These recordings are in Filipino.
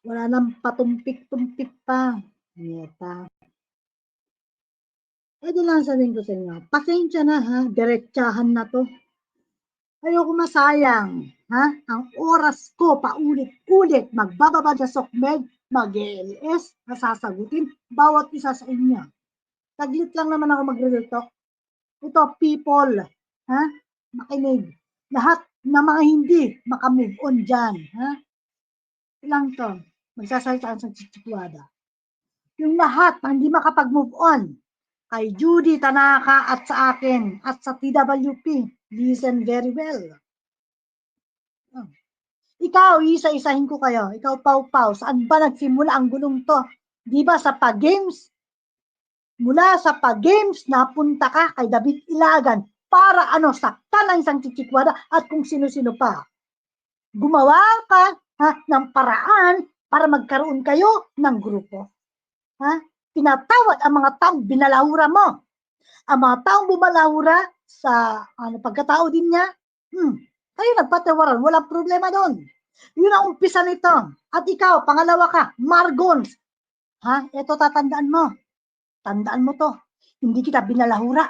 Wala nang patumpik-tumpik pa. Neta. Di lang sabihin ko sa inyo, pasensya na ha, diretsahan na to. Ayoko masayang, ha? Ang oras ko paulit-ulit, magbababa sa SOCMED, mag-ELS, nasasagutin, bawat isa sa inyo. Taglit lang naman ako magre-real talk. Ito, people, ha? Makinig. Lahat na mga hindi makamove on dyan, ha? Ilang to, magsasalitaan sa Chichikwada. Yung lahat na hindi makapag-move on, kay Judy Tanaka at sa akin at sa TWP, listen very well. Ikaw, isa-isahin ko kayo. Ikaw, Pau-Pau, saan ba nagsimula ang gulong to? Di ba sa pag-games? Mula sa pag-games, napunta ka kay David Ilagan para saktan ang isang Chichikwada at kung sino-sino pa. Gumawa ka ng paraan para magkaroon kayo ng grupo. Pinatawad ang mga taong binalahura mo. Ang mga taong bumalahura sa pagkatao din niya, kayo nagpatawaran, walang problema doon. Yun ang umpisa nito. At ikaw, pangalawa ka, Margons. Ito tatandaan mo. Tandaan mo to. Hindi kita binalahura.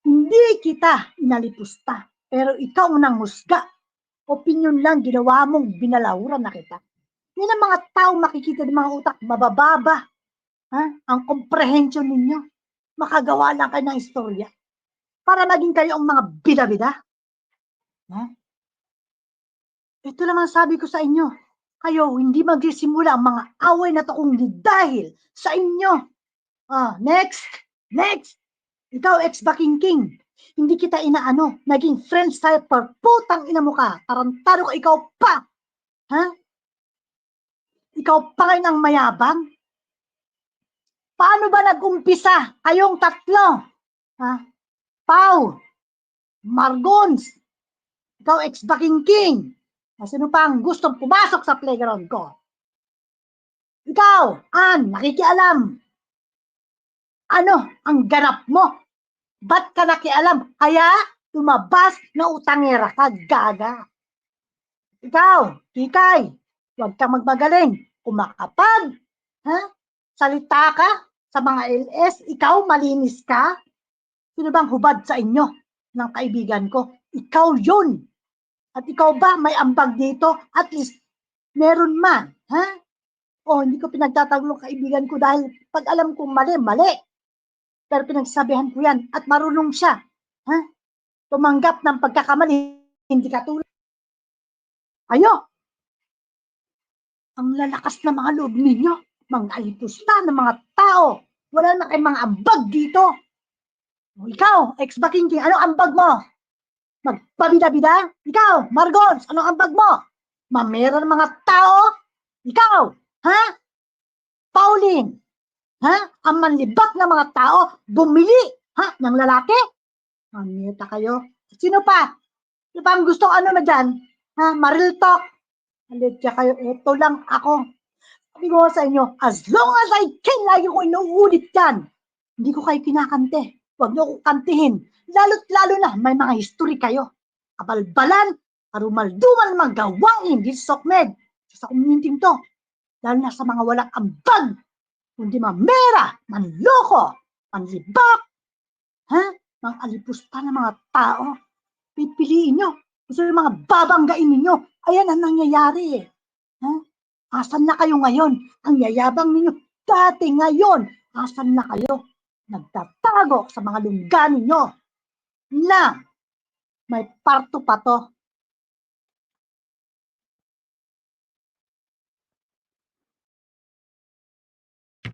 Hindi kita inalipusta. Pero ikaw nang husga. Opinion lang ginawa mong binalahura na kita. Yan ang mga tao makikita ng mga utak, mabababa. Ang comprehension ninyo. Makagawa lang kayo ng istorya. Para maging kayo ang mga bida-bida. Ito lang ang sabi ko sa inyo. Kayo, hindi magsisimula ang mga away na to kung hindi dahil sa inyo. Next. Ikaw, ex-Baking-King. Hindi kita inaano. Naging friends tayo per putang ina mo ka. Tarantado ka, ikaw pa. Ikaw pa ngayon ang mayabang. Paano ba nag-umpisa kayong tatlo? Pau, Margons, ikaw ex-Baking-King. Sino pang gustong pumasok sa playground ko? Ikaw, nakikialam. Ano ang ganap mo? Ba't ka nakialam? Kaya lumabas na utangera ka, gaga. Ikaw, Kikay, huwag kang magmagaling. Kumakapag, salita ka sa mga LS, ikaw malinis ka. Sino bang hubad sa inyo ng kaibigan ko? Ikaw yun. At ikaw ba may ambag dito? At least, meron man. Hindi ko pinagtatagulong kaibigan ko dahil pag alam kong mali. Pero pinagsabihan ko yan at marunong siya. Tumanggap ng pagkakamali, hindi katulad. Ayo! Ang lalakas na mga loob ninyo. Mga alipusta ng mga tao. Wala na kayong mga ambag dito. Ikaw, ex-Baking-King, ano ambag mo? Magpabida-bida? Ikaw, Margons, anong ambag mo? Mamera ng mga tao? Ikaw, Pauline, ang manlibak ng mga tao, bumili, ng lalaki? Mamita kayo. Sino pa? Sino pa ang gustong na dyan? Maril talk. Alitya kayo, ito lang ako. Sabi ko sa inyo, as long as I can, lagi ko inuulit yan. Hindi ko kayo kinakante. Huwag niyo kong kantihin. Lalo't lalo na may mga history kayo. Kabalbalan, karumalduman mga gawain dito sa SOCMED, sa community to. Lalo na sa mga walang ambag. Kundi mamera, manloko, manlibak, mga alipusta ng mga tao. Pipiliin nyo. Gusto yung mga babanggain ninyo. Ayan ang nangyayari eh. Asan na kayo ngayon? Ang yayabang ninyo. Dati ngayon, asan na kayo? Nagtatago sa mga lungga ninyo. Lang, may parto pa to.